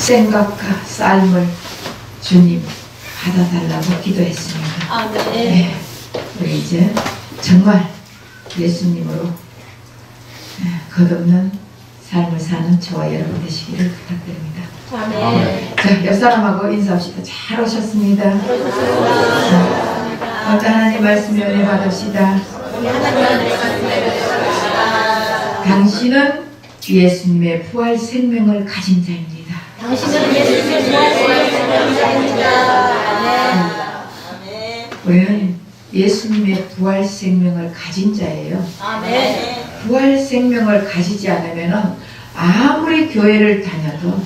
생각과 삶을 주님 받아달라고 기도했습니다. 아멘. 네, 우리 이제 정말 예수님으로 끝없는 삶을 사는 저와 여러분 되시기를 부탁드립니다. 아멘. 자, 옆 사람하고 인사합시다. 잘 오셨습니다. 하나님 말씀 연애 받읍시다. 당신은 예수님의 부활 생명을 가진 자입니다. 당신은 예수님의 부활 생명을 가진 자입니다. 아멘. 우리는 예수님의 부활 생명을 가진 자예요. 아멘. 부활 생명을 가지지 않으면 아무리 교회를 다녀도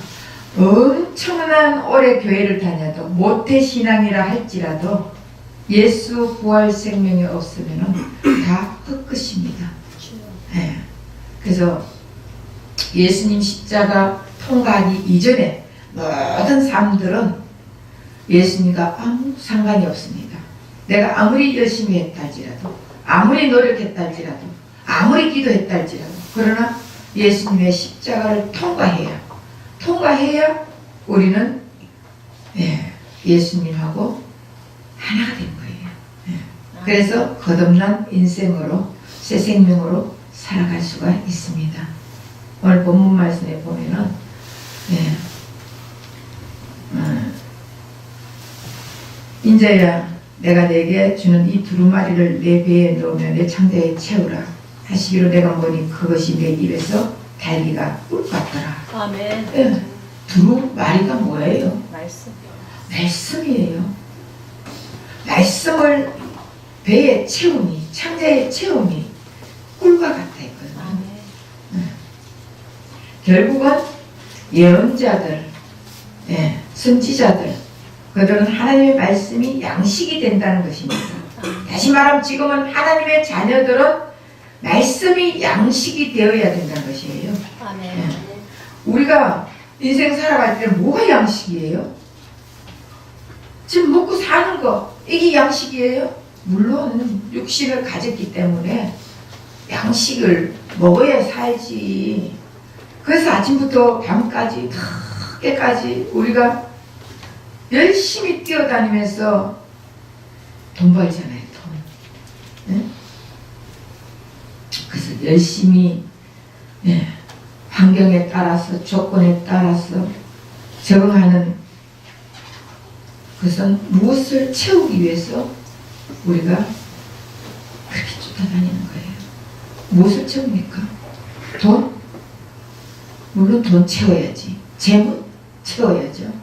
엄청난 오래 교회를 다녀도 모태신앙이라 할지라도 예수 부활 생명이 없으면 다 헛것입니다. 네. 그래서 예수님 십자가 통과하기 이전에 모든 삶들은 예수님과 아무 상관이 없습니다. 내가 아무리 열심히 했다 할지라도, 아무리 노력했다 할지라도, 아무리 기도했다 할지라도, 그러나 예수님의 십자가를 통과해야 우리는 예수님하고 하나가 된 거예요. 그래서 거듭난 인생으로, 새 생명으로 살아갈 수가 있습니다. 오늘 본문 말씀에 보면은 인자야 내가 내게 주는 이 두루마리를 내 배에 넣으며 내 창자에 채우라 하시기로 내가 보니 그것이 내 입에서 달기가 꿀 같더라. 아멘. 두루마리가 뭐예요? 말씀. 말씀이에요. 말씀을 배에 채우니, 창자에 채우니 꿀과 같다 했거든요. 아멘. 결국은 예언자들, 선지자들, 그들은 하나님의 말씀이 양식이 된다는 것입니다. 다시 말하면 지금은 하나님의 자녀들은 말씀이 양식이 되어야 된다는 것이에요. 아멘. 우리가 인생 살아갈 때는 뭐가 양식이에요? 지금 먹고 사는 거, 이게 양식이에요? 물론 육신을 가졌기 때문에 양식을 먹어야 살지. 그래서 아침부터 밤까지 늦게까지 우리가 열심히 뛰어다니면서 돈 벌잖아요. 돈. 네? 그래서 열심히 환경에 따라서 조건에 따라서 적응하는 것은 무엇을 채우기 위해서 우리가 그렇게 쫓아다니는 거예요. 무엇을 채웁니까? 돈? 물론 돈 채워야지. 재물 채워야죠.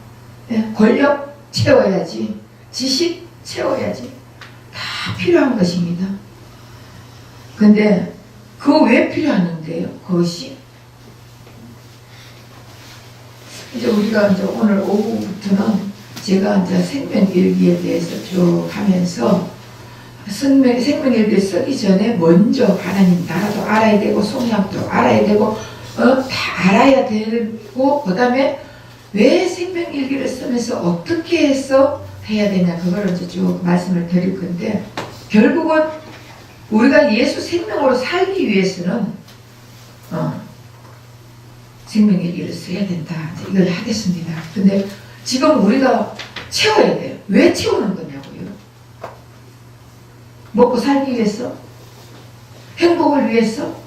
권력 채워야지. 지식 채워야지. 다 필요한 것입니다. 근데 그거 왜 필요한데요? 그것이 이제 우리가 이제 오늘 오후부터는 제가 이제 생명일기에 대해서 쭉 하면서 생명일기 쓰기 전에 먼저 하나님 나라도 알아야 되고 성경도 알아야 되고 다 알아야 되고 그 다음에 왜 생명일기를 쓰면서 어떻게 해서 해야 되냐 그걸 이제 쭉 말씀을 드릴 건데 결국은 우리가 예수 생명으로 살기 위해서는 생명일기를 써야 된다. 이걸 하겠습니다. 근데 지금 우리가 채워야 돼요. 왜 채우는 거냐고요? 먹고 살기 위해서? 행복을 위해서?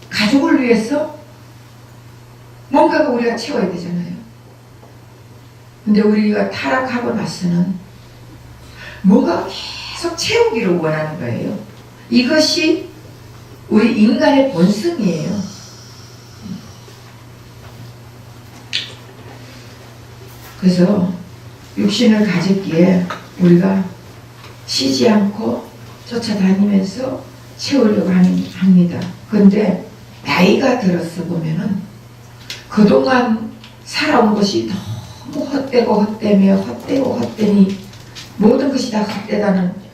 가족을 위해서? 뭔가가 우리가 채워야 되잖아요. 근데 우리가 타락하고 나서는 뭔가 계속 채우기를 원하는 거예요. 이것이 우리 인간의 본성이에요. 그래서 육신을 가졌기에 우리가 쉬지 않고 쫓아다니면서 채우려고 합니다. 그런데 나이가 들어서 보면은 그동안 살아온 것이 너무 헛되고 헛되며 헛되고 헛되니 모든 것이 다 헛되다는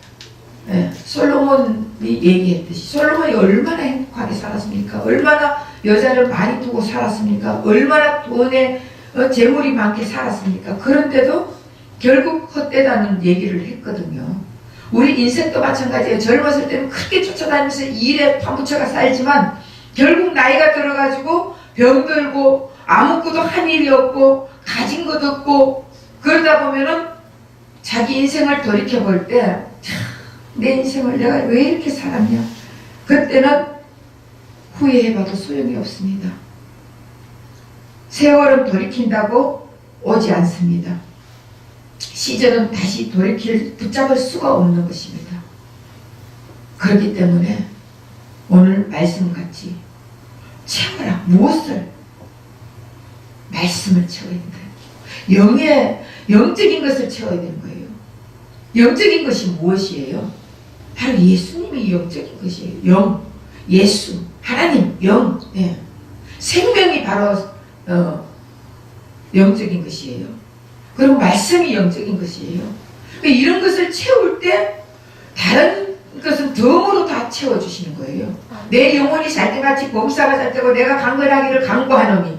솔로몬이 얘기했듯이 솔로몬이 얼마나 행복하게 살았습니까? 얼마나 여자를 많이 두고 살았습니까? 얼마나 돈에 재물이 많게 살았습니까? 그런데도 결국 헛되다는 얘기를 했거든요. 우리 인생도 마찬가지예요. 젊었을 때는 크게 쫓아다니면서 일에 파묻혀가 살지만 결국 나이가 들어가지고 병들고 아무것도 한 일이 없고 가진 것 없고 그러다 보면은 자기 인생을 돌이켜 볼 때 내 인생을 내가 왜 이렇게 살았냐, 그때는 후회해봐도 소용이 없습니다. 세월은 돌이킨다고 오지 않습니다. 시절은 다시 붙잡을 수가 없는 것입니다. 그렇기 때문에 오늘 말씀같이 채워라. 무엇을? 말씀을 채워야 된다. 영적인 것을 채워야 되는 거예요. 영적인 것이 무엇이에요? 바로 예수님이 영적인 것이에요. 영, 예수, 하나님, 영, 예. 생명이 바로 영적인 것이에요. 그리고 말씀이 영적인 것이에요. 그러니까 이런 것을 채울 때 다른 것은 덤으로 다 채워주시는 거예요. 내 영혼이 잘때같이 범사가 잘되고 내가 강건하기를 강구하노니,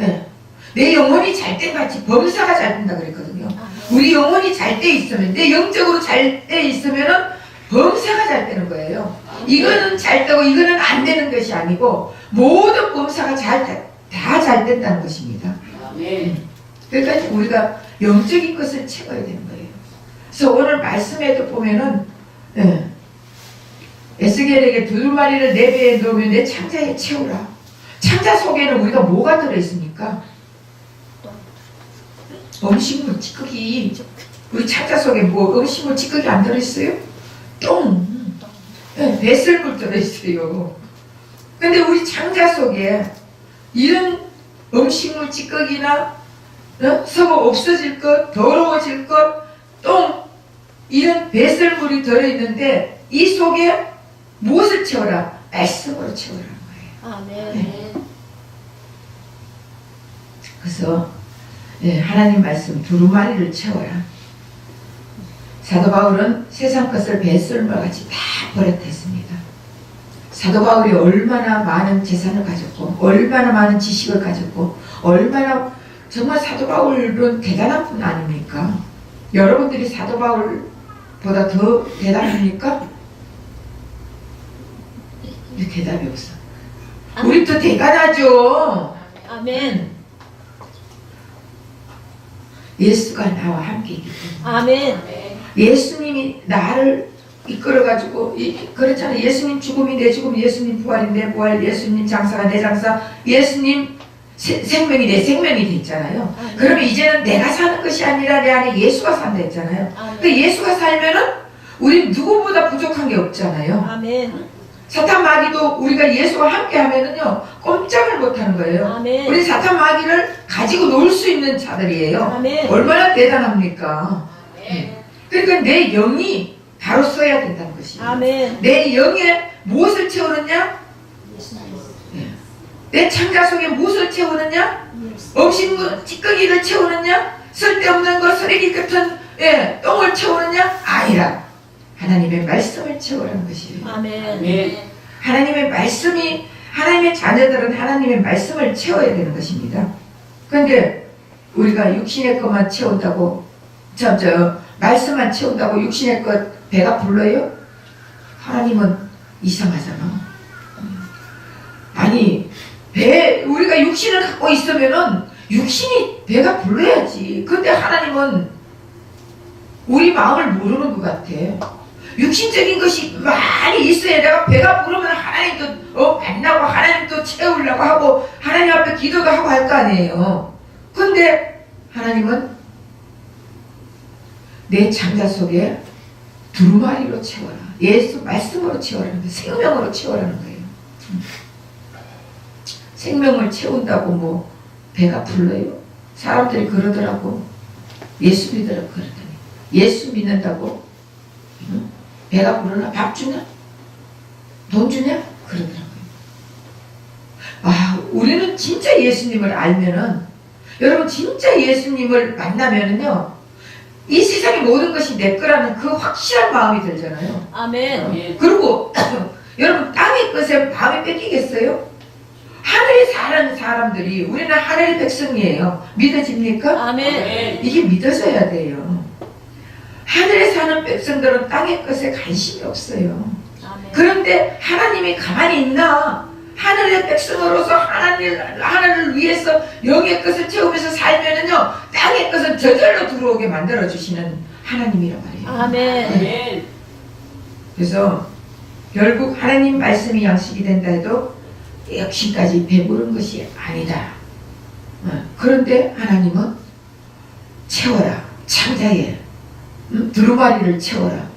예. 내 영혼이 잘때같이 범사가 잘된다 그랬거든요. 우리 영혼이 잘 때 있으면, 내 영적으로 잘 때 있으면은 범사가 잘 되는 거예요. 이거는 잘 되고 이거는 안 되는 것이 아니고 모든 범사가 다 잘 된다는 것입니다. 그러니까 우리가 영적인 것을 채워야 되는 거예요. 그래서 오늘 말씀에도 보면은 에스겔에게 두루마리를 내 배에 넣으면 내 창자에 채우라. 창자 속에는 우리가 뭐가 들어있습니까? 음식물 찌꺼기. 우리 창자 속에 뭐 음식물 찌꺼기 안 들어있어요? 똥. 배설물 들어있어요. 근데 우리 창자 속에 이런 음식물 찌꺼기나 썩어 없어질 것, 더러워질 것, 똥, 이런 배설물이 들어있는데 이 속에 무엇을 채워라? 말씀으로 채우라는 거예요. 아멘. 그래서 하나님 말씀 두루마리를 채워라. 사도 바울은 세상 것을 배설물같이 다 버렸댔습니다. 사도 바울이 얼마나 많은 재산을 가졌고 얼마나 많은 지식을 가졌고 얼마나 정말 사도 바울은 대단한 분 아닙니까? 여러분들이 사도 바울보다 더 대단합니까? 대답이 없어. 우리 더 대단하죠. 아멘. 예수가 나와 함께 있기 때문에. 아멘. 예수님이 나를 이끌어가지고 그렇잖아요. 예수님 죽음이 내 죽음, 예수님 부활이 내 부활, 예수님 장사가 내 장사, 예수님 생명이 내 생명이 됐잖아요. 그러면 이제는 내가 사는 것이 아니라 내 안에 예수가 산다 했잖아요. 그 예수가 살면은 우리 누구보다 부족한 게 없잖아요. 아멘. 사탄 마귀도 우리가 예수와 함께 하면은요 꼼짝을 못하는 거예요. 아멘. 우리 사탄 마귀를 가지고 놀 수 있는 자들이에요. 아멘. 얼마나 대단합니까? 그러니까 내 영이 바로 써야 된다는 것이에요. 아멘. 내 영에 무엇을 채우느냐? 내 창자 속에 무엇을 채우느냐? 음식물 찌꺼기를 채우느냐? 쓸데없는 것 쓰레기 같은 똥을 채우느냐? 아니라 하나님의 말씀을 채우라는 것이에요. 아멘. 하나님의 말씀이, 하나님의 자녀들은 하나님의 말씀을 채워야 되는 것입니다. 그런데 우리가 육신의 것만 채운다고, 말씀만 채운다고 육신의 것 배가 불러요? 하나님은 이상하잖아. 아니, 우리가 육신을 갖고 있으면은 육신이 배가 불러야지. 근데 하나님은 우리 마음을 모르는 것 같아. 육신적인 것이 많이 있어야 내가 배가 부르면 하나님도 만나고 하나님도 채우려고 하고 하나님 앞에 기도도 하고 할 거 아니에요. 근데 하나님은 내 창자 속에 두루마리로 채워라. 예수 말씀으로 채워라는 거예요. 생명으로 채워라는 거예요. 생명을 채운다고 뭐 배가 불러요? 사람들이 그러더라고. 예수 믿으라고 그러더니 예수 믿는다고 배가 부르나? 밥 주냐? 돈 주냐? 그러더라고요. 우리는 진짜 예수님을 알면은, 여러분 진짜 예수님을 만나면은요, 이 세상의 모든 것이 내 거라는 그 확실한 마음이 들잖아요. 아멘. 그리고 여러분 땅의 것에 마음이 뺏기겠어요? 하늘에 사는 사람들이, 우리는 하늘의 백성이에요. 믿어집니까? 아멘. 이게 믿어져야 돼요. 하늘에 사는 백성들은 땅의 것에 관심이 없어요. 아멘. 그런데 하나님이 가만히 있나? 하늘의 백성으로서 하나님을 위해서 영의 것을 채우면서 살면은요, 말씀은 저절로 들어오게 만들어 주시는 하나님이란 말이에요. 아멘. 아멘. 그래서 결국 하나님 말씀이 양식이 된다 해도 역시까지 배부른 것이 아니다. 그런데 하나님은 채워라, 창자에 두루마리를 채워라.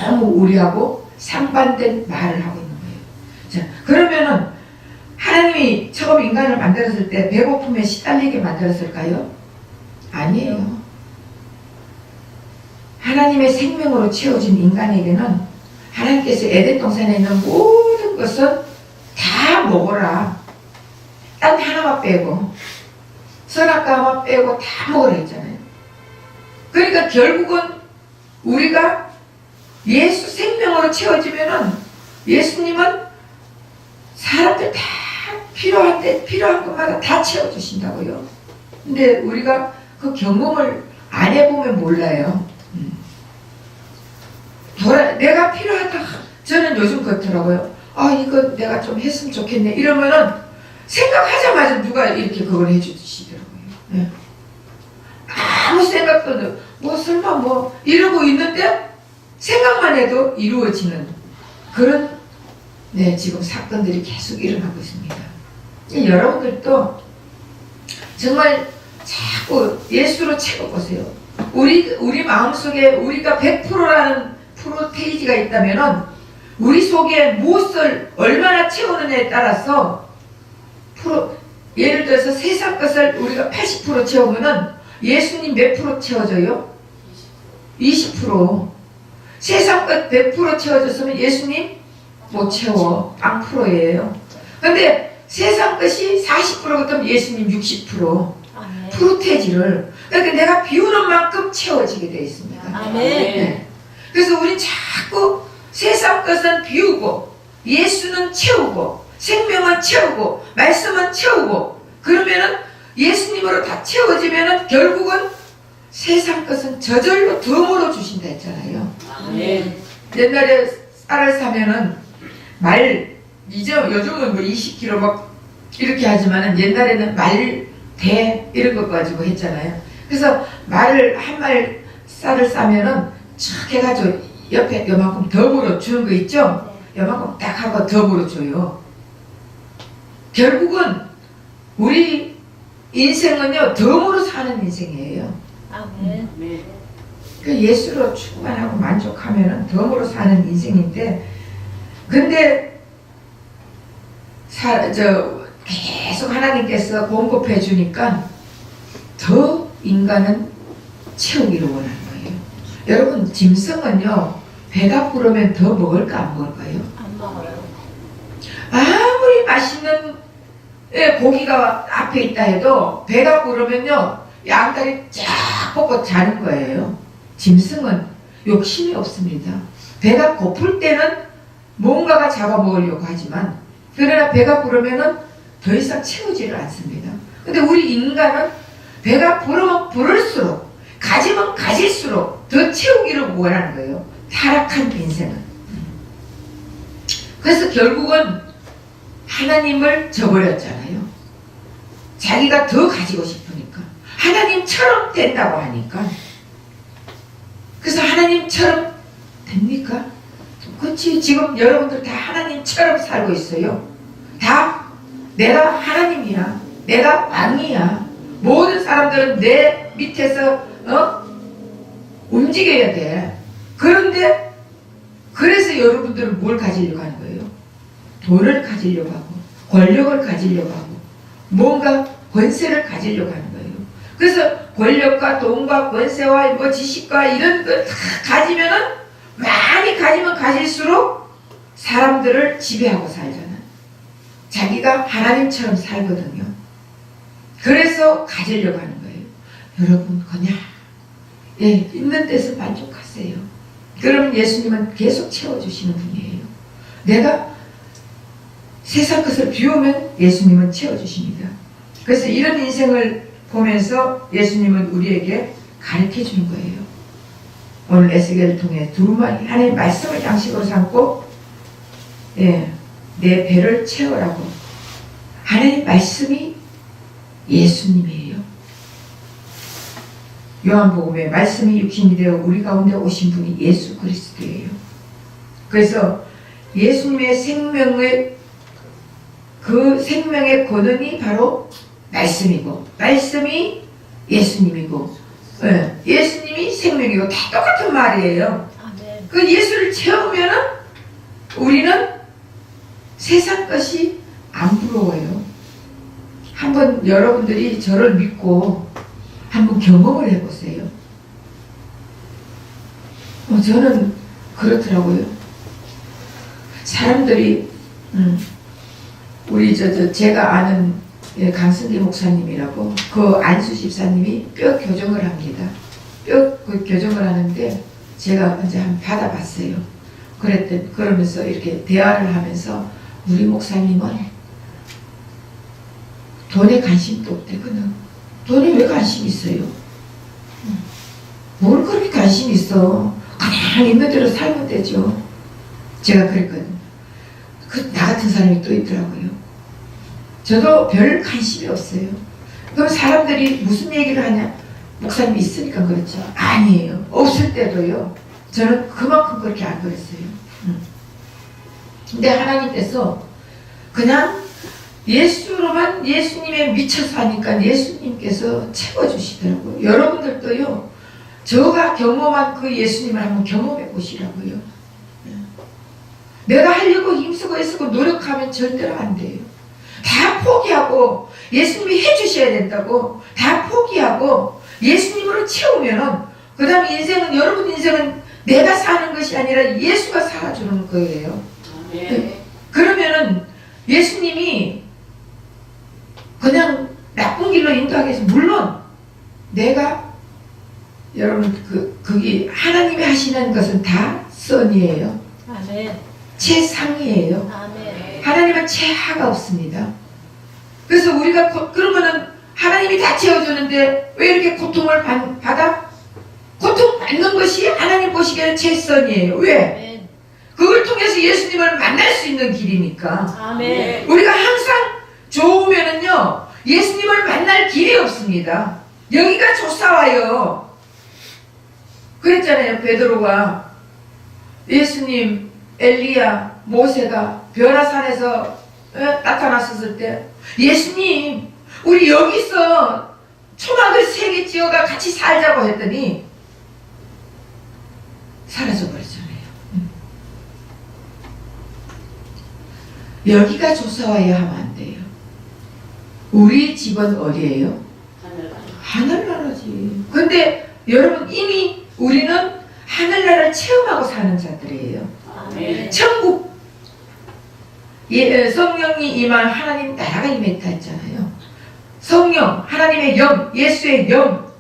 너무 우리하고 상반된 말을 하고 있는 거예요. 자, 그러면은 하나님이 처음 인간을 만들었을 때 배고픔에 시달리게 만들었을까요? 아니에요. 하나님의 생명으로 채워진 인간에게는 하나님께서 에덴 동산에 있는 모든 것은 다 먹어라. 딴 하나만 빼고 선악과 하나 빼고 다 먹으라 했잖아요. 그러니까 결국은 우리가 예수 생명으로 채워지면은 예수님은 사람들 다 필요한 것마다 다 채워주신다고요. 근데 우리가 그 경험을 안 해보면 몰라요. 내가 필요하다. 저는 요즘 그렇더라고요. 아, 이거 내가 좀 했으면 좋겠네. 이러면은 생각하자마자 누가 이렇게 그걸 해주시더라고요. 네. 아무 생각도 뭐 설마 뭐 이러고 있는데 생각만 해도 이루어지는 그런 지금 사건들이 계속 일어나고 있습니다. 여러분들도 정말 자꾸 예수로 채워보세요. 우리 마음속에 우리가 100%라는 프로테이지가 있다면은 우리 속에 무엇을 얼마나 채우느냐에 따라서 예를 들어서 세상 것을 우리가 80% 채우면은 예수님 몇 프로 채워져요? 20%. 세상 것 100% 채워졌으면 예수님 못 채워. 0%예요. 근데 세상 것이 40%거든 예수님 60%. 아멘. 프로테지를. 그러니까 내가 비우는 만큼 채워지게 되어 있습니다. 아멘. 네. 그래서 우리 자꾸 세상 것은 비우고 예수는 채우고 생명은 채우고 말씀은 채우고 그러면은 예수님으로 다 채워지면은 결국은 세상 것은 저절로 덤으로 주신다 했잖아요. 아멘. 옛날에 쌀을 사면은 요즘은 뭐 20kg 막 이렇게 하지만은 옛날에는 대 이런 것 가지고 했잖아요. 그래서 한 말 쌀을 싸면은 촥 해가지고 옆에 요만큼 덤으로 주는 거 있죠? 요만큼 딱 하고 덤으로 줘요. 결국은 우리 인생은요 덤으로 사는 인생이에요. 아멘. 아멘. 그 예수로 충만하고 만족하면은 덤으로 사는 인생인데, 근데 계속 하나님께서 공급해 주니까 더 인간은 채우기를 원하는 거예요. 여러분 짐승은요 배가 부르면 더 먹을까 안 먹을까요? 안 먹어요. 아무리 맛있는 고기가 앞에 있다 해도 배가 부르면요 양다리 쫙 뻗고 자는 거예요. 짐승은 욕심이 없습니다. 배가 고플 때는 뭔가가 잡아먹으려고 하지만 그러나 배가 부르면은 더 이상 채우지를 않습니다. 근데 우리 인간은 배가 부르면 부를수록 가지면 가질수록 더 채우기를 원하는 거예요. 타락한 인생은. 그래서 결국은 하나님을 저버렸잖아요. 자기가 더 가지고 싶으니까. 하나님처럼 된다고 하니까. 그래서 하나님처럼 됩니까? 그렇지. 지금 여러분들 다 하나님처럼 살고 있어요. 다 내가 하나님이야. 내가 왕이야. 모든 사람들은 내 밑에서 움직여야 돼. 그런데 그래서 여러분들은 뭘 가지려고 하는 거예요? 돈을 가지려고 하고 권력을 가지려고 하고 뭔가 권세를 가지려고 하는 거예요. 그래서 권력과 돈과 권세와 뭐 지식과 이런 걸 다 가지면은 많이 가지면 가질수록 사람들을 지배하고 살잖아요. 자기가 하나님처럼 살거든요. 그래서 가지려고 하는 거예요. 여러분 그냥 있는 데서 만족하세요. 그러면 예수님은 계속 채워주시는 분이에요. 내가 세상 것을 비우면 예수님은 채워주십니다. 그래서 이런 인생을 보면서 예수님은 우리에게 가르쳐 주는 거예요. 오늘 에스겔을 통해 두루마리 하나님 말씀을 양식으로 삼고 내 배를 채우라고. 하나님 말씀이 예수님이에요. 요한복음에 말씀이 육신이 되어 우리 가운데 오신 분이 예수 그리스도예요. 그래서 예수님의 생명의 그 생명의 권능이 바로 말씀이고 말씀이 예수님이고 예수님이 생명이고 다 똑같은 말이에요. 아멘. 그 예수를 채우면은 우리는 세상 것이 안 부러워요. 한번 여러분들이 저를 믿고 한번 경험을 해보세요. 저는 그렇더라고요. 사람들이 우리 제가 아는 강승기 목사님이라고 그 안수 집사님이 뼈 교정을 합니다. 뼈 교정을 하는데 제가 이제 한번 받아봤어요. 그러면서 이렇게 대화를 하면서 우리 목사님은 돈에 관심도 없대거든. 돈에 왜 관심 있어요? 뭘 그렇게 관심 있어? 그냥 있는 대로 살면 되죠. 제가 그랬거든. 나 같은 사람이 또 있더라고요. 저도 별 관심이 없어요. 그럼 사람들이 무슨 얘기를 하냐? 목사님이 있으니까 그렇죠. 아니에요. 없을 때도요. 저는 그만큼 그렇게 안 그랬어요. 근데 하나님께서 그냥 예수로만 예수님에 미쳐서 하니까 예수님께서 채워주시더라고요. 여러분들도요. 저가 경험한 그 예수님을 한번 경험해 보시라고요. 내가 하려고 힘쓰고 애쓰고 노력하면 절대로 안 돼요. 다 포기하고 예수님이 해주셔야 된다고 다 포기하고 예수님으로 채우면은 그 다음 인생은 여러분 인생은 내가 사는 것이 아니라 예수가 살아주는 거예요. 그러면은 예수님이 그냥 나쁜 길로 인도하기 위해서 물론 내가 여러분 거기 하나님이 하시는 것은 다 선이에요. 아멘. 최상이에요. 아멘. 하나님은 최하가 없습니다. 그래서 우리가 그러면은 하나님이 다 채워주는데 왜 이렇게 고통을 받아? 고통받는 것이 하나님 보시기에는 최선이에요. 왜? 아멘. 그걸 통해서 예수님을 만날 수 있는 길이니까. 아멘. 우리가 항상 좋으면은요 예수님을 만날 길이 없습니다. 여기가 좋사와요. 그랬잖아요. 베드로가 예수님, 엘리야, 모세가 변화산에서 나타났었을 때 예수님 우리 여기서 초막을 3개 지어가 같이 살자고 했더니 사라져버렸잖아요. 여기가 조사와야 하면 안 돼요. 우리 집은 어디예요? 하늘나라지. 근데 여러분 이미 우리는 하늘나라를 체험하고 사는 자들이에요. 아멘. 천국 성령이 임한 하나님 나라가 임했다 했잖아요. 성령 하나님의 영 예수의 영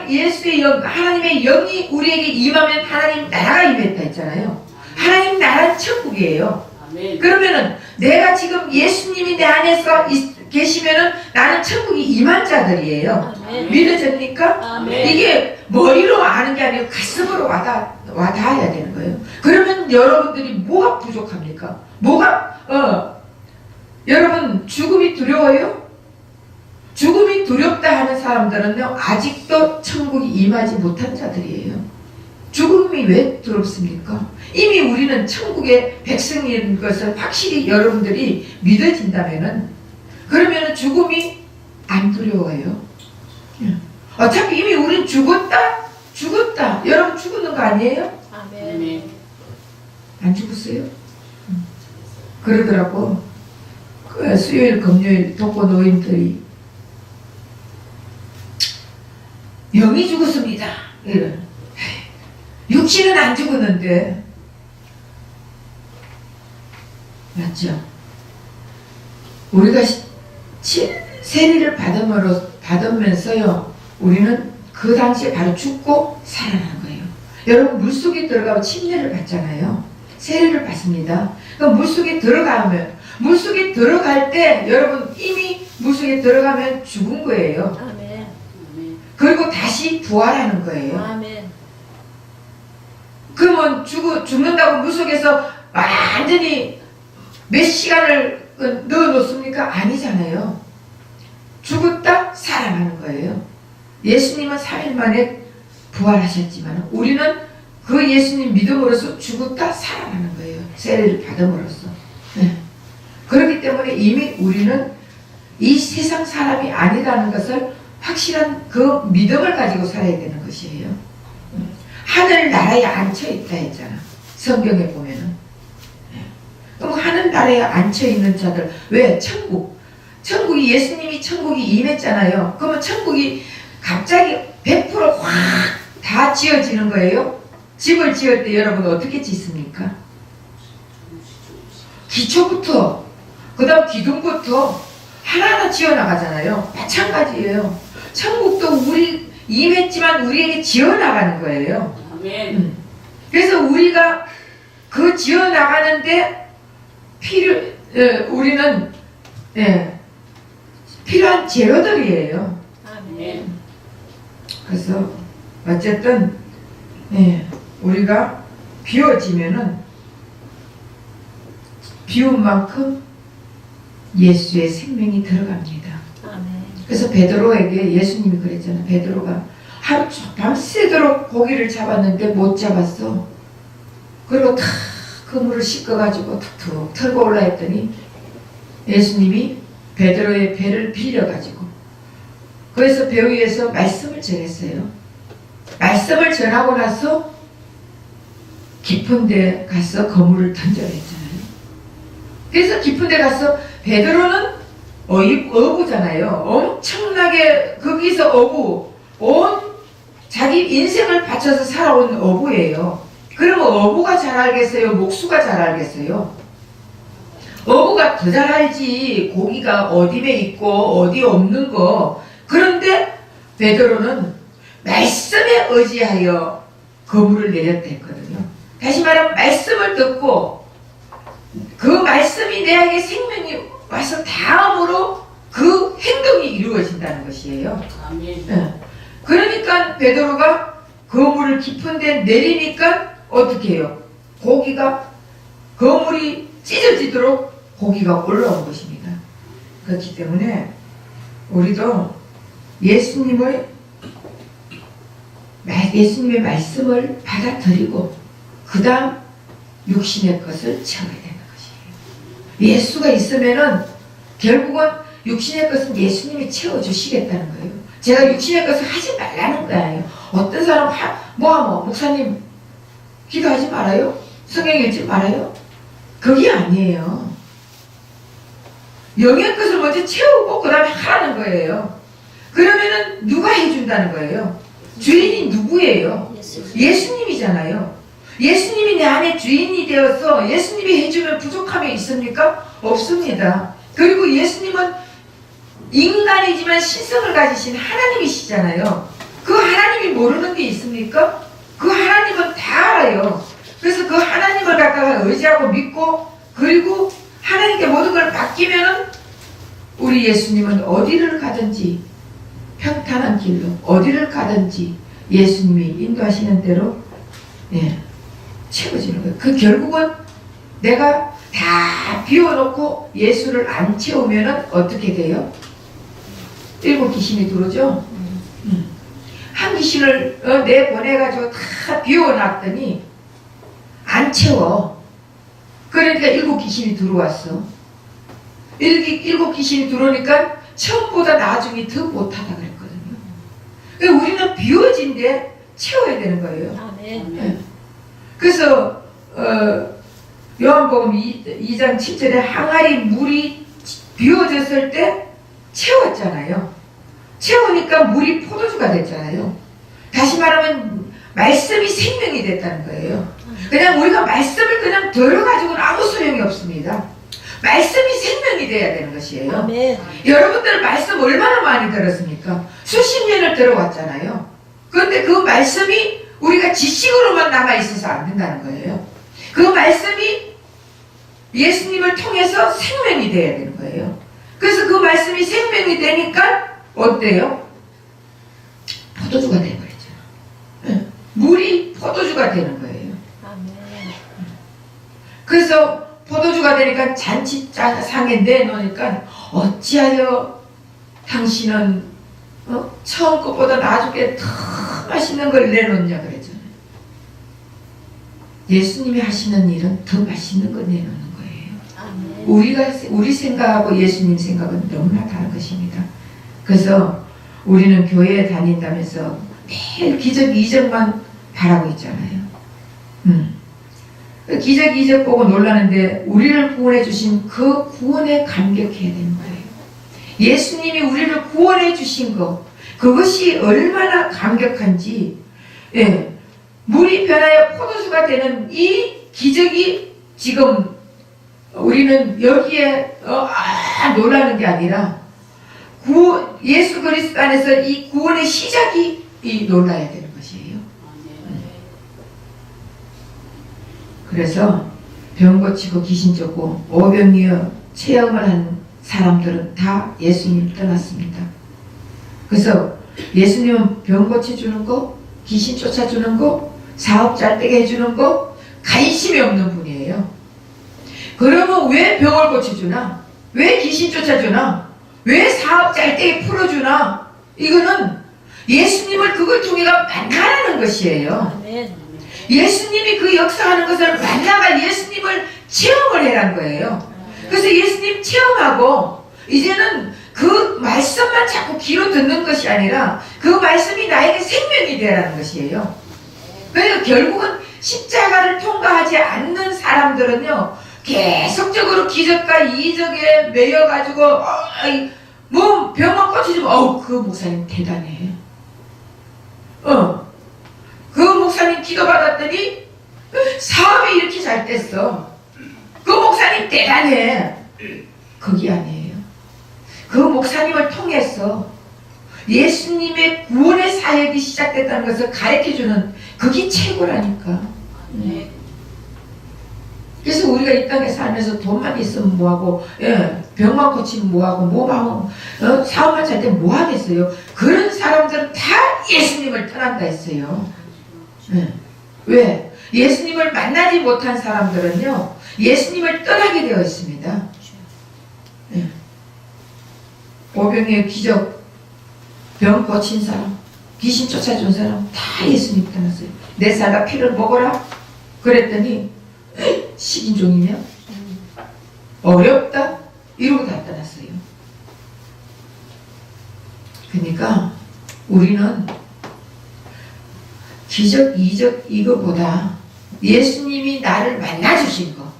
예수의 영 하나님의 영이 우리에게 임하면 하나님 나라가 임했다 했잖아요. 하나님 나라는 천국이에요. 아멘. 그러면은 내가 지금 예수님이 내 안에서 계시면은 나는 천국이 임한 자들이에요. 아멘. 믿어집니까? 아멘. 이게 머리로 아는 게 아니고 가슴으로 와닿아야 되는 거예요. 그러면 여러분들이 뭐가 부족합니까? 여러분 죽음이 두려워요? 죽음이 두렵다 하는 사람들은요 아직도 천국이 임하지 못한 자들이에요. 죽음이 왜 두렵습니까? 이미 우리는 천국의 백성인 것을 확실히 여러분들이 믿어진다면은 그러면은 죽음이 안 두려워요. 어차피 이미 우린 죽었다. 여러분 죽는 거 아니에요? 아멘. 안 죽었어요? 그러더라고. 수요일 금요일 독거 노인들이 영이 죽었습니다. 이런. 육신은 안 죽었는데 맞죠? 우리가 세례를 받으면서요 우리는 그 당시에 바로 죽고 살아나는 거예요. 여러분 물속에 들어가면 침례를 받잖아요. 세례를 받습니다. 그럼 물속에 들어갈 때 여러분 이미 물속에 들어가면 죽은 거예요. 아멘. 그리고 다시 부활하는 거예요. 아멘. 그러면 죽는다고 물속에서 완전히 몇 시간을 넣어 놓습니까? 아니잖아요. 죽었다 살아나는 거예요. 예수님은 3일 만에 부활하셨지만 우리는 그 예수님 믿음으로써 죽었다 살아나는 거예요. 세례를 받음으로써. 네. 그렇기 때문에 이미 우리는 이 세상 사람이 아니라는 것을 확실한 그 믿음을 가지고 살아야 되는 것이에요. 하늘 나라에 앉혀 있다 했잖아. 성경에 보면은. 그럼 하늘 나라에 앉혀 있는 자들, 왜? 천국이 예수님이 천국이 임했잖아요. 그러면 천국이 갑자기 100% 확 다 지어지는 거예요. 집을 지을 때 여러분 어떻게 짓습니까? 기초부터, 그 다음 기둥부터 하나하나 지어나가잖아요. 마찬가지예요. 천국도 우리 임했지만 우리에게 지어나가는 거예요. 아멘. 그래서 우리가 그 지어나가는데 우리는 필요한 재료들이에요. 아멘. 그래서 어쨌든 우리가 비워지면은 비운 만큼 예수의 생명이 들어갑니다. 아멘. 그래서 베드로에게 예수님이 그랬잖아. 베드로가 하루 밤새도록 고기를 잡았는데 못 잡았어. 그리고 다 그물을 씻어가지고 툭툭 털고 올라 했더니 예수님이 베드로의 배를 빌려가지고 그래서 배 위에서 말씀을 전했어요. 말씀을 전하고 나서 깊은 데 가서 그물을 던져야 했잖아요. 그래서 깊은 데 가서 베드로는 어부잖아요. 엄청나게 거기서 온 자기 인생을 바쳐서 살아온 어부예요. 그러면 어부가 잘 알겠어요? 목수가 잘 알겠어요? 어부가 더 잘 알지. 고기가 어디에 있고 어디 없는 거. 그런데 베드로는 말씀에 의지하여 그물을 내렸다 했거든요. 다시 말하면 말씀을 듣고 그 말씀이 내게 생명이 와서 다음으로 그 행동이 이루어진다는 것이에요. 아멘. 그러니까 베드로가 그물을 깊은 데 내리니까 어떻게 해요? 그물이 찢어지도록 고기가 올라온 것입니다. 그렇기 때문에 우리도 예수님의 말씀을 받아들이고 그 다음 육신의 것을 채워야 되는 것이에요. 예수가 있으면은 결국은 육신의 것은 예수님이 채워주시겠다는 거예요. 제가 육신의 것을 하지 말라는 거예요. 어떤 사람 목사님 기도하지 말아요? 성경 읽지 말아요? 그게 아니에요. 영의 것을 먼저 채우고 그 다음에 하라는 거예요. 그러면은 누가 해준다는 거예요? 주인이 누구예요? 예수님이잖아요. 예수님이 내 안에 주인이 되어서 예수님이 해주면 부족함이 있습니까? 없습니다. 그리고 예수님은 인간이지만 신성을 가지신 하나님이시잖아요. 그 하나님이 모르는 게 있습니까? 그 하나님은 다 알아요. 그래서 그 하나님을 갖다가 의지하고 믿고 그리고 하나님께 모든 걸 맡기면은 우리 예수님은 어디를 가든지 평탄한 길로 어디를 가든지 예수님이 인도하시는 대로 채워지는 거예요. 그 결국은 내가 다 비워놓고 예수를 안 채우면은 어떻게 돼요? 7 귀신이 들어오죠? 한 귀신을 내보내가지고 다 비워놨더니 안 채워. 그러니까 7 귀신이 들어왔어. 7 귀신이 들어오니까 처음보다 나중에 더 못하다 그랬거든요. 그러니까 우리는 비워진데 채워야 되는 거예요. 아멘. 그래서 요한복음 2장 7절에 항아리 물이 비워졌을 때 채웠잖아요. 채우니까 물이 포도주가 됐잖아요. 다시 말하면 말씀이 생명이 됐다는 거예요. 그냥 우리가 말씀을 그냥 들어가지고는 아무 소용이 없습니다. 말씀이 생명이 돼야 되는 것이에요. 아멘. 여러분들 말씀 얼마나 많이 들었습니까? 수십 년을 들어왔잖아요. 그런데 그 말씀이 우리가 지식으로만 남아있어서 안 된다는 거예요. 그 말씀이 예수님을 통해서 생명이 돼야 되는 거예요. 그래서 그 말씀이 생명이 되니까 어때요? 포도주가 되어버렸잖아. 물이 포도주가 되는 거예요. 아멘. 그래서 포도주가 되니까 잔치상에 내놓으니까 어찌하여 당신은 처음 것보다 나중에 더 맛있는 걸 내놓냐 그랬잖아요. 예수님이 하시는 일은 더 맛있는 걸 내놓는 거예요. 우리 생각하고 예수님 생각은 너무나 다른 것입니다. 그래서 우리는 교회에 다닌다면서 매일 기적 이적만 바라고 있잖아요. 기적 이적 보고 놀라는데 우리를 구원해 주신 그 구원에 감격해야 되는 거예요. 예수님이 우리를 구원해 주신 것, 그것이 얼마나 감격한지, 물이 변하여 포도주가 되는 이 기적이 지금 우리는 여기에 놀라는 게 아니라 예수 그리스도 안에서 이 구원의 시작이 놀라야 되는 것이에요. 그래서 병 고치고 귀신 쫓고 오병이어 체험을 한 사람들은 다 예수님 떠났습니다. 그래서 예수님은 병 고쳐주는 거, 귀신 쫓아주는 거, 사업 잘 되게 해주는 거 관심이 없는 분이에요. 그러면 왜 병을 고쳐주나? 왜 귀신 쫓아주나? 왜 사업 잘 되게 풀어주나? 이거는 예수님을 그걸 통해가 만나라는 것이에요. 예수님이 그 역사하는 것을 만나가 예수님을 체험을 해란 거예요. 그래서 예수님 체험하고 이제는 그 말씀만 자꾸 귀로 듣는 것이 아니라 그 말씀이 나에게 생명이 되라는 것이에요. 그러니까 결국은 십자가를 통과하지 않는 사람들은요, 계속적으로 기적과 이적에 매여가지고 뭐 병만 고치지만 그 목사님 대단해. 그 목사님 기도받았더니 사업이 이렇게 잘 됐어. 그 목사님 대단해. 그게 아니에요. 그 목사님을 통해서 예수님의 구원의 사역이 시작됐다는 것을 가르쳐주는 그게 최고라니까. 그래서 우리가 이 땅에 살면서 돈만 있으면 뭐하고, 병만 고치면 뭐하고, 뭐하고, 사업만 잘 때 뭐하겠어요. 그런 사람들은 다 예수님을 떠난다 했어요. 왜? 예수님을 만나지 못한 사람들은요, 예수님을 떠나게 되어 있습니다. 오병이의 기적, 병 고친 사람, 귀신 쫓아준 사람 다 예수님 떠났어요. 내 살과 피를 먹어라 그랬더니 식인종이면 어렵다 이러고 다 떠났어요. 그러니까 우리는 기적 이적 이거보다 예수님이 나를 만나주신 거,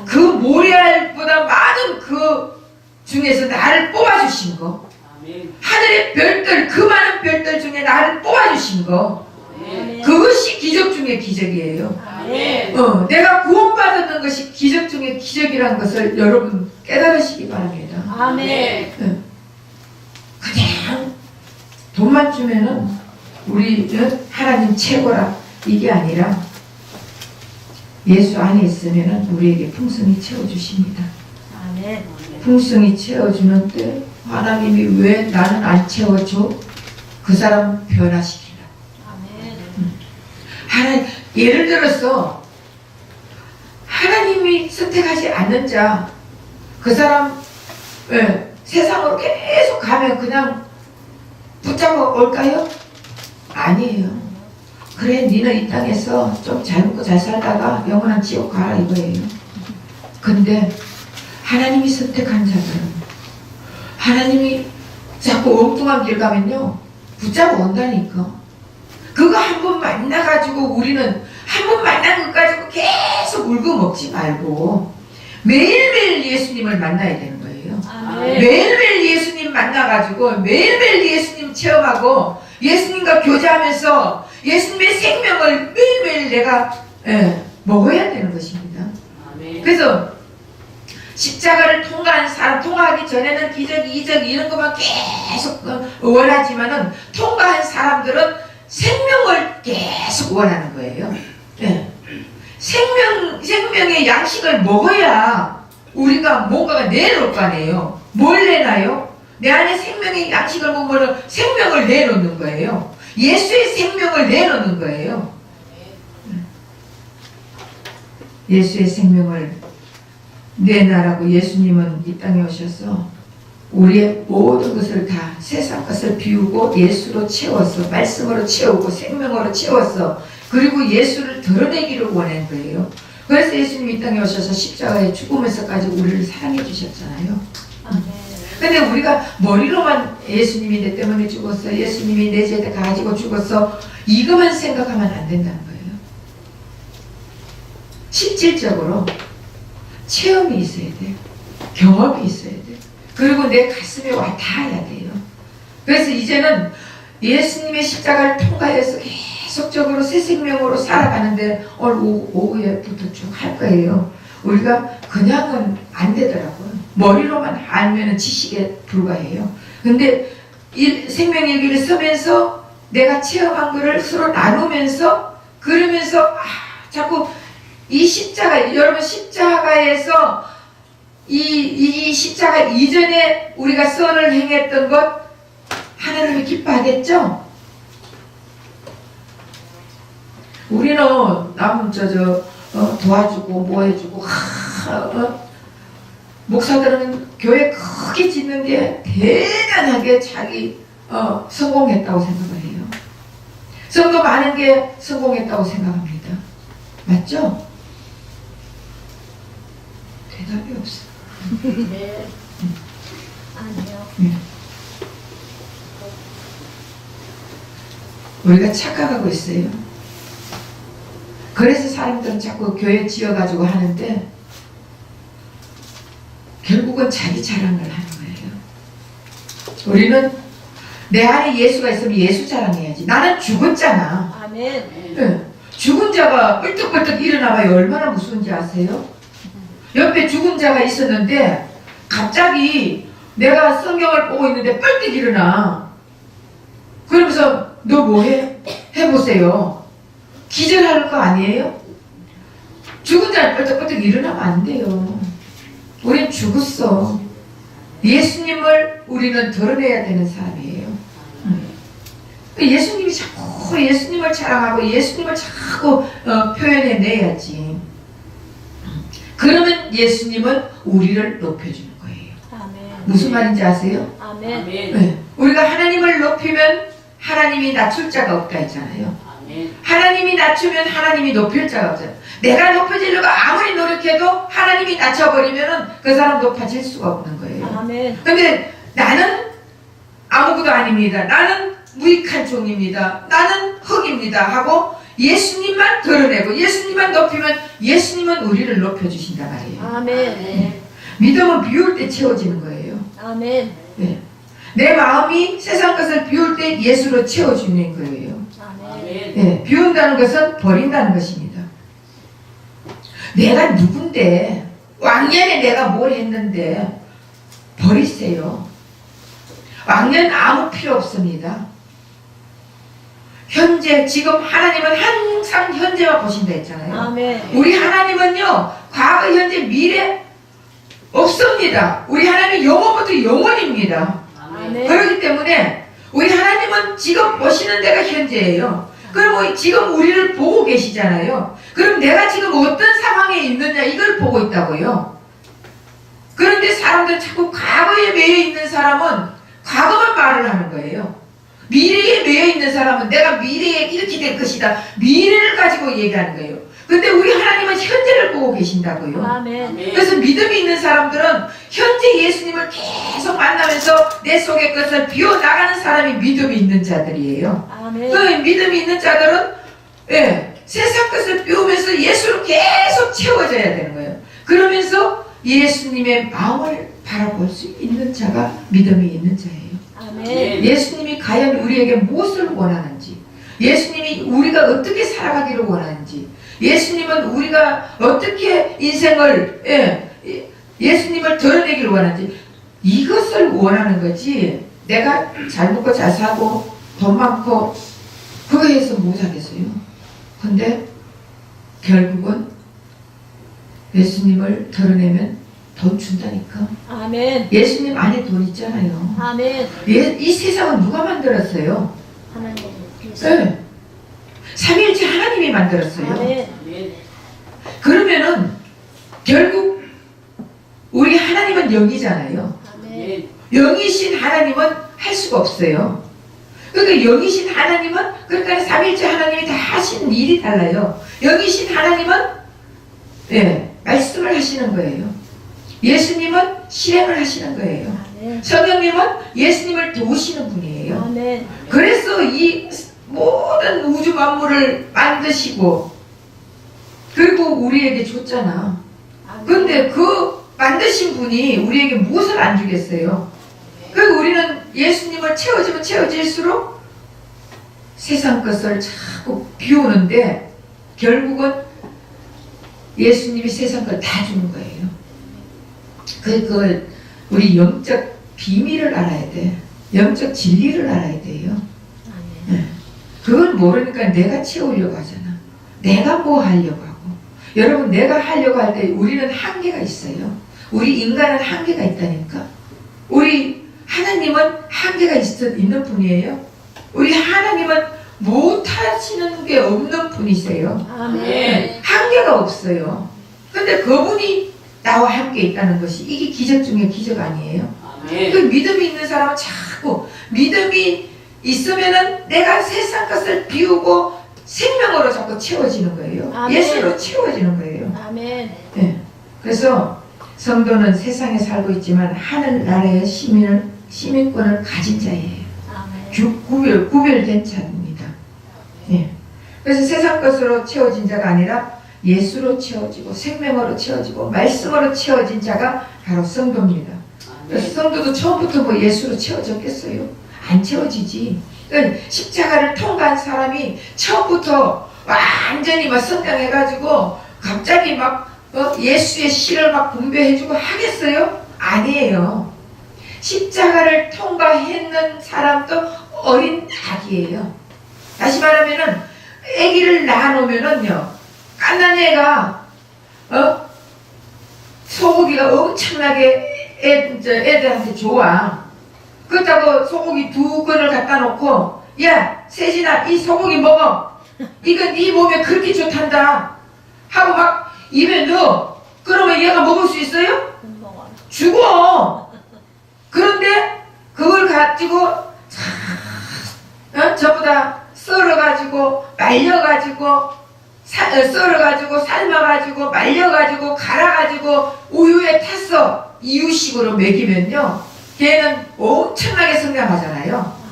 그 모래알보다 많은 그 중에서 나를 뽑아주신 거, 하늘의 별들, 그 많은 별들 중에 나를 뽑아주신 거, 그것이 기적 중의 기적이에요. 내가 구원받았는 것이 기적 중의 기적이라는 것을 여러분 깨달으시기 바랍니다. 그냥 돈만 주면은 우리 하나님 최고라 이게 아니라 예수 안에 있으면은 우리에게 풍성히 채워주십니다. 풍성히 채워주는데 하나님이 왜 나는 안 채워줘? 그 사람 변화시키라. 하나님, 예를 들어서 하나님이 선택하지 않는 자, 그 사람 세상으로 계속 가면 그냥 붙잡아 올까요? 아니에요. 그래, 니는 이 땅에서 좀 잘 먹고 잘 살다가 영원한 지옥 가라 이거예요. 근데 하나님이 선택한 자들은 하나님이 자꾸 엉뚱한 길 가면요 붙잡아 온다니까. 그거 한 번 만나가지고 우리는 한 번 만난 것 가지고 계속 울고 먹지 말고 매일매일 예수님을 만나야 되는 거예요. 매일매일 예수님 만나가지고 매일매일 예수님 체험하고 예수님과 교제하면서 예수님의 생명을 매일매일 내가 먹어야 되는 것입니다. 그래서 십자가를 통과한 사람, 통과하기 전에는 기적, 이적 이런 것만 계속 원하지만은 통과한 사람들은 생명을 계속 원하는 거예요. 생명의 양식을 먹어야 우리가 뭔가가 내놓을 거 아니에요. 뭘 내놔요? 내 안에 생명의 양식을 먹으면 생명을 내놓는 거예요. 예수의 생명을 내놓는 거예요. 예수의 생명을 내놔라고 예수님은 이 땅에 오셔서 우리의 모든 것을 다 세상 것을 비우고 예수로 채워서 말씀으로 채우고 생명으로 채워서 그리고 예수를 드러내기를 원한 거예요. 그래서 예수님이 이 땅에 오셔서 십자가에 죽으면서까지 우리를 사랑해 주셨잖아요. 근데 우리가 머리로만 예수님이 내 때문에 죽었어, 예수님이 내 죄 가지고 죽었어, 이것만 생각하면 안 된다는 거예요. 실질적으로 체험이 있어야 돼. 경험이 있어야 돼. 그리고 내 가슴에 와 닿아야 돼요. 그래서 이제는 예수님의 십자가를 통과해서 계속적으로 새 생명으로 살아가는데 오늘 오후에부터 쭉 할 거예요. 우리가 그냥은 안 되더라고요. 머리로만 알면은 지식에 불과해요. 근데 이 생명의 길을 서면서 내가 체험한 거를 서로 나누면서 그러면서 자꾸 이 십자가, 여러분 십자가에서 이 십자가 이전에 우리가 선을 행했던 것 하나님이 기뻐하겠죠? 우리는 남 도와주고 뭐 해주고 목사들은 교회 크게 짓는 게 대단하게 자기 성공했다고 생각을 해요. 성도 많은 게 성공했다고 생각합니다. 맞죠? 대답이 없어. 네. 아니요. 우리가 착각하고 있어요. 그래서 사람들은 자꾸 교회 지어가지고 하는데 결국은 자기 자랑을 하는 거예요. 우리는 내 안에 예수가 있으면 예수 자랑해야지. 나는 죽었잖아. 아멘. 네. 죽은 자가 뿔떡뿔떡 일어나봐야 얼마나 무서운지 아세요? 옆에 죽은 자가 있었는데 갑자기 내가 성경을 보고 있는데 뿔떡 일어나. 그러면서 너 뭐해? 해보세요. 기절할 거 아니에요? 죽은 자는 뿔떡뿔떡 일어나면 안 돼요. 우린 죽었어. 예수님을 우리는 드러내야 되는 사람이에요. 예수님이 자꾸 예수님을 자랑하고 예수님을 자꾸 표현해내야지. 그러면 예수님은 우리를 높여주는 거예요. 아멘. 무슨 말인지 아세요? 아멘. 네. 우리가 하나님을 높이면 하나님이 낮출 자가 없다 했잖아요. 하나님이 낮추면 하나님이 높일 자가 없어요. 내가 높여지려고 아무리 노력해도 하나님이 낮춰버리면 그 사람 높아질 수가 없는 거예요. 아멘. 근데 나는 아무것도 아닙니다. 나는 무익한 종입니다. 나는 흙입니다. 하고 예수님만 드러내고 예수님만 높이면 예수님은 우리를 높여주신단 말이에요. 아멘. 믿음은 비울 때 채워지는 거예요. 아멘. 네. 내 마음이 세상 것을 비울 때 예수로 채워주는 거예요. 아멘. 네. 비운다는 것은 버린다는 것입니다. 내가 누군데, 왕년에 내가 뭘 했는데 버리세요. 왕년 아무 필요 없습니다. 현재, 지금 하나님은 항상 현재만 보신다 했잖아요. 아멘. 우리 하나님은요, 과거, 현재, 미래 없습니다. 우리 하나님은 영원부터 영원입니다. 아멘. 그렇기 때문에 우리 하나님은 지금 보시는 데가 현재예요. 그리고 지금 우리를 보고 계시잖아요. 그럼 내가 지금 어떤 상황에 있느냐 이걸 보고 있다고요. 그런데 사람들 자꾸 과거에 매여 있는 사람은 과거만 말을 하는 거예요. 미래에 매여 있는 사람은 내가 미래에 이렇게 될 것이다. 미래를 가지고 얘기하는 거예요. 근데 우리 하나님은 현재를 보고 계신다고요. 아멘. 그래서 믿음이 있는 사람들은 현재 예수님을 계속 만나면서 내 속의 것을 비워나가는 사람이 믿음이 있는 자들이에요. 아멘. 그 믿음이 있는 자들은 세상 것을 비우면서 예수를 계속 채워져야 되는 거예요. 그러면서 예수님의 마음을 바라볼 수 있는 자가 믿음이 있는 자예요. 아멘. 예수님이 과연 우리에게 무엇을 원하는지, 예수님이 우리가 어떻게 살아가기를 원하는지, 예수님은 우리가 어떻게 인생을 예수님을 드러내기를 원하는지 이것을 원하는 거지. 내가 잘 먹고 잘 사고 돈 많고 그거 해서 못하겠어요. 근데 결국은 예수님을 드러내면 돈 준다니까. 아멘. 예수님 안에 돈 있잖아요. 아멘. 이 세상은 누가 만들었어요? 하나님께서. 네. 삼위일체 하나님이 만들었어요. 아멘. 그러면은 결국 우리 하나님은 영이잖아요. 아멘. 영이신 하나님은 할 수가 없어요. 그러니까 영이신 하나님은, 그러니까 삼위일체 하나님이 다 하시는 일이 달라요. 영이신 하나님은 말씀을 하시는 거예요. 예수님은 실행을 하시는 거예요. 아멘. 성령님은 예수님을 도우시는 분이에요. 아멘. 그래서 이 모든 우주 만물을 만드시고 그리고 우리에게 줬잖아. 근데 그 만드신 분이 우리에게 무엇을 안 주겠어요? 그리고 우리는 예수님을 채워지면 채워질수록 세상 것을 자꾸 비우는데 결국은 예수님이 세상 걸 다 주는 거예요. 그걸 우리 영적 비밀을 알아야 돼. 영적 진리를 알아야 돼요. 그걸 모르니까 내가 채우려고 하잖아. 내가 뭐 하려고 하고. 여러분, 내가 하려고 할 때 우리는 한계가 있어요. 우리 인간은 한계가 있다니까. 우리 하나님은 한계가 있는 분이에요. 우리 하나님은 못하시는 게 없는 분이세요. 아멘. 한계가 없어요. 근데 그분이 나와 함께 있다는 것이 이게 기적 중에 기적 아니에요? 그 아멘. 믿음이 있는 사람은 자꾸 믿음이 있으면은 내가 세상 것을 비우고 생명으로 자꾸 채워지는 거예요. 아멘. 예수로 채워지는 거예요. 아멘. 네. 그래서 성도는 세상에 살고 있지만 하늘나라의 시민권을 가진 자예요. 아멘. 구별된 자입니다. 예. 그래서 세상 것으로 채워진 자가 아니라 예수로 채워지고 생명으로 채워지고 말씀으로 채워진 자가 바로 성도입니다. 그래서 성도도 처음부터 뭐 예수로 채워졌겠어요? 안 채워지지. 그러니까 십자가를 통과한 사람이 처음부터 완전히 막 성장해가지고 갑자기 막 예수의 씨를 막 분배해주고 하겠어요? 아니에요. 십자가를 통과했는 사람도 어린 아기예요. 다시 말하면은 아기를 낳아놓으면은요, 깐난 애가 소고기가 엄청나게 애들한테 좋아. 그렇다고 소고기 2근을 갖다 놓고, 야 세진아 이 소고기 먹어. 이거 네 몸에 그렇게 좋단다 하고 막 입에 넣어. 그러면 얘가 먹을 수 있어요? 죽어. 그런데 그걸 가지고 전부 다 썰어가지고 말려가지고 썰어가지고 삶아가지고 말려가지고 갈아가지고 우유에 타서 이유식으로 먹이면요, 걔는 엄청나게 성장하잖아요.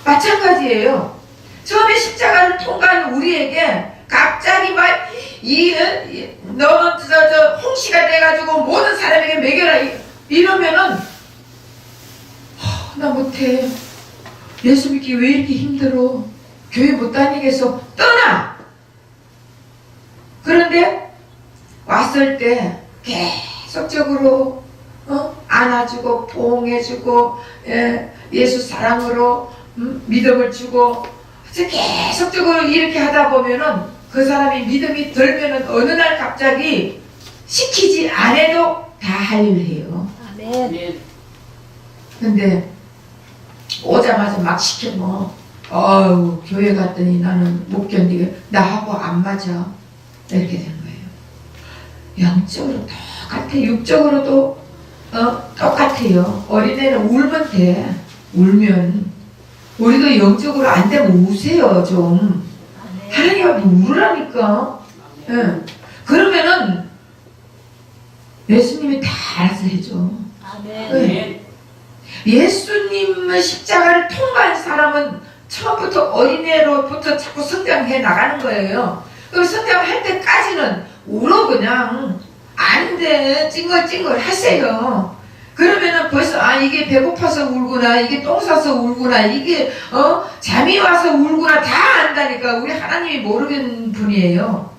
마찬가지예요. 처음에 십자가를 통과한 우리에게 갑자기 막 너는 저 홍시가 돼가지고 모든 사람에게 먹여라 이러면은 나 못해. 예수 믿기 왜 이렇게 힘들어? 교회 못 다니겠어. 떠나! 그런데 왔을 때 계속적으로 안아주고 포옹해주고 예수 사랑으로 믿음을 주고 계속적으로 이렇게 하다 보면은 그 사람이 믿음이 들면은 어느 날 갑자기 시키지 않아도 다 할 일 해요. 아멘. 근데 오자마자 막 시키면 교회 갔더니 나는 못 견디게 나하고 안 맞아 이렇게 된 거예요. 영적으로 똑같아. 육적으로도 똑같아요. 어린애는 울면 돼. 울면 우리도 영적으로 안 되면 우세요. 좀 하나님 앞에 울으라니까. 예. 그러면은 예수님이 다 알아서 해줘. 아멘. 예수님의 십자가를 통과한 사람은 처음부터 어린애로부터 자꾸 성장해 나가는 거예요. 그 성장할 때까지는 울어 그냥. 아닌데 찡글찡글 하세요. 그러면은 벌써 이게 배고파서 울구나, 이게 똥 싸서 울구나, 이게 잠이 와서 울구나 다 안다니까. 우리 하나님이 모르는 분이에요.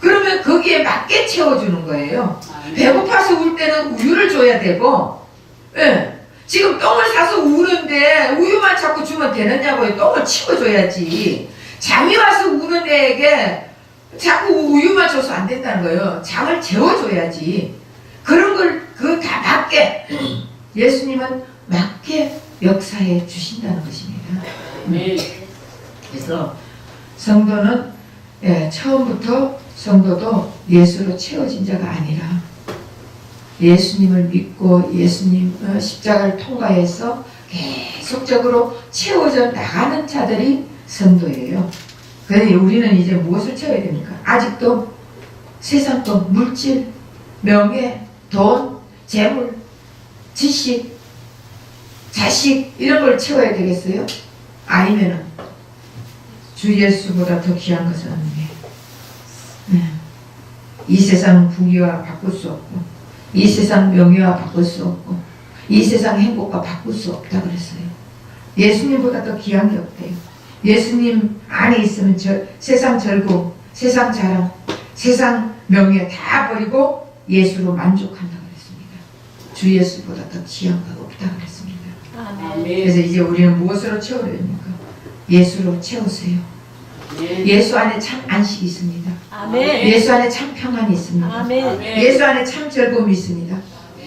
그러면 거기에 맞게 채워주는 거예요. 배고파서 울 때는 우유를 줘야 되고, 예. 지금 똥을 싸서 우는데 우유만 자꾸 주면 되느냐고요. 똥을 치워줘야지. 잠이 와서 우는 애에게 자꾸 우유만 줘서 안 된다는 거예요. 잠을 재워줘야지. 그런 걸 그 다 맞게 예수님은 맞게 역사해 주신다는 것입니다. 그래서 성도는 처음부터 성도도 예수로 채워진 자가 아니라 예수님을 믿고 예수님 십자가를 통과해서 계속적으로 채워져 나가는 자들이 성도예요. 그런데 우리는 이제 무엇을 채워야 됩니까? 아직도 세상 것, 물질, 명예, 돈, 재물, 지식, 자식 이런 걸 채워야 되겠어요? 아니면은 주 예수보다 더 귀한 것은 없는 게 이 세상 부귀와 바꿀 수 없고 이 세상 명예와 바꿀 수 없고 이 세상 행복과 바꿀 수 없다 그랬어요. 예수님보다 더 귀한 게 없대요. 예수님 안에 있으면 세상 즐거움, 세상 자랑, 세상 명예 다 버리고 예수로 만족한다 그랬습니다. 주 예수보다 더 귀한 거 없다 그랬습니다. 아멘. 그래서 이제 우리는 무엇으로 채우려 합니까? 예수로 채우세요. 예수 안에 참 안식이 있습니다. 아멘. 예수 안에 참 평안이 있습니다. 아멘. 예수 안에 참 즐거움이 있습니다.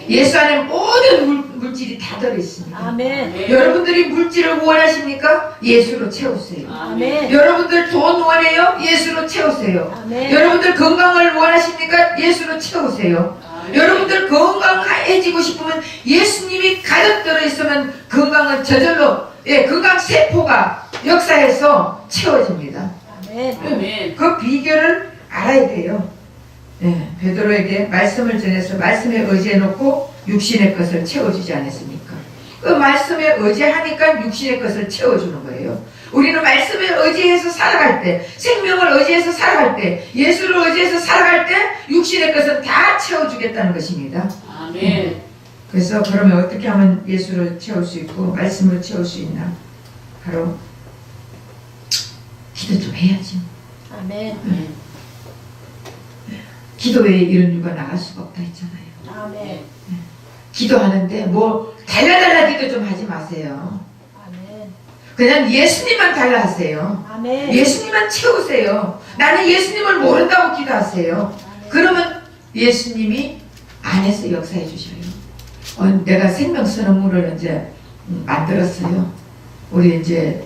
예수 안에 모든 물질이 다 들어있습니다. 아멘. 여러분들이 물질을 원하십니까? 예수로 채우세요. 아멘. 여러분들 돈 원해요? 예수로 채우세요. 아멘. 여러분들 건강을 원하십니까? 예수로 채우세요. 여러분들 건강해지고 싶으면 예수님이 가득 들어있으면 건강은 저절로 건강 세포가 역사해서 채워집니다. 아멘. 그 비결을 알아야 돼요. 베드로에게 말씀을 전해서 말씀에 의지해놓고 육신의 것을 채워주지 않았습니까? 그 말씀에 의지하니까 육신의 것을 채워주는 거예요. 우리는 말씀에 의지해서 살아갈 때, 생명을 의지해서 살아갈 때, 예수를 의지해서 살아갈 때 육신의 것은 다 채워주겠다는 것입니다. 아멘. 그래서 그러면 어떻게 하면 예수를 채울 수 있고 말씀으로 채울 수 있나? 바로 기도 좀 해야지. 아멘. 기도 외에 이런 일과 나갈 수가 없다 했잖아요. 아멘. 기도하는데 뭐 달라달라 기도 좀 하지 마세요. 아멘. 그냥 예수님만 달라 하세요. 아멘. 예수님만 채우세요. 나는 예수님을 모른다고 기도하세요. 그러면 예수님이 안에서 역사해 주셔요. 내가 생명선언물을 이제 만들었어요. 우리 이제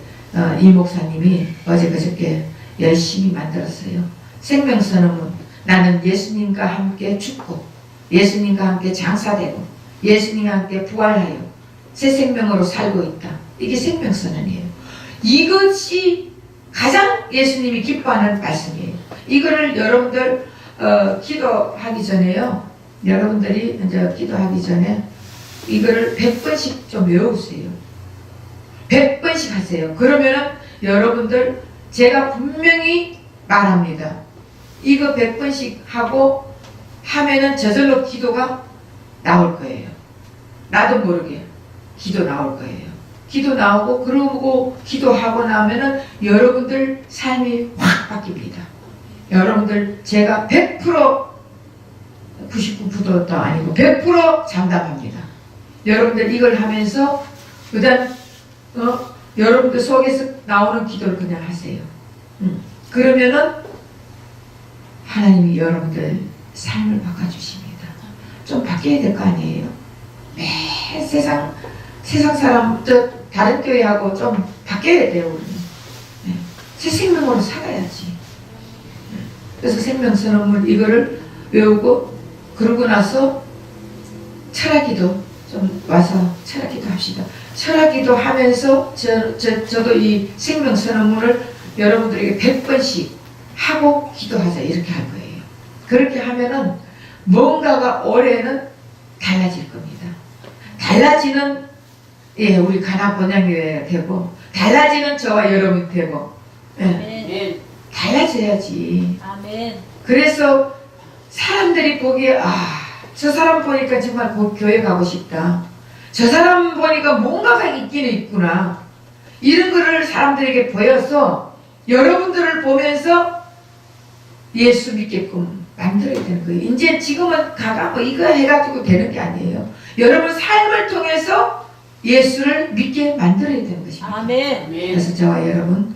이 목사님이 어제 그저께 열심히 만들었어요. 생명선언문. 나는 예수님과 함께 죽고 예수님과 함께 장사되고 예수님과 함께 부활하여 새 생명으로 살고 있다. 이게 생명선언이에요. 이것이 가장 예수님이 기뻐하는 말씀이에요. 이거를 여러분들 기도하기 전에요. 여러분들이 이제 기도하기 전에 이거를 100번씩 좀 외우세요. 100번씩 하세요. 그러면은 여러분들 제가 분명히 말합니다. 이거 100번씩 하고 하면은 저절로 기도가 나올 거예요. 나도 모르게 기도 나올 거예요. 기도 나오고 그러고 기도하고 나면은 여러분들 삶이 확 바뀝니다. 여러분들 제가 100% 99%도 아니고 100% 장담합니다. 여러분들 이걸 하면서 그다음 여러분들 속에서 나오는 기도를 그냥 하세요. 그러면은 하나님이 여러분들 삶을 바꿔주십니다. 좀 바뀌어야 될 거 아니에요? 매 세상 사람 다른 교회하고 좀 바뀌어야 돼요. 우리는. 새 생명으로 살아야지. 그래서 생명선언물 이거를 외우고 그러고 나서 철학기도 좀 와서 철학기도 합시다. 철학기도 하면서 저도 이 생명선언물을 여러분들에게 100번씩 하고 기도하자 이렇게 할 거예요. 그렇게 하면은 뭔가가 올해는 달라질 겁니다. 달라지는 우리 가나 본향교회가 되고 달라지는 저와 여러분이 되고 아멘. 달라져야지. 아멘. 그래서 사람들이 보기에 저 사람 보니까 정말 교회 가고 싶다. 저 사람 보니까 뭔가가 있기는 있구나. 이런 거를 사람들에게 보여서 여러분들을 보면서 예수 믿게끔 만들어야 되는 거예요. 이제 지금은 가고 이거 해가지고 되는 게 아니에요. 여러분 삶을 통해서 예수를 믿게 만들어야 되는 것입니다. 아멘. 그래서 저와 여러분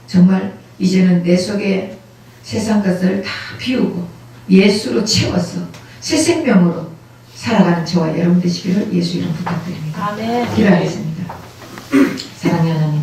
정말 이제는 내 속에 세상 것을 다 비우고 예수로 채워서 새 생명으로 살아가는 저와 여러분 되시기를 예수 이름 부탁드립니다. 아멘. 기도하겠습니다. 사랑하는 하나님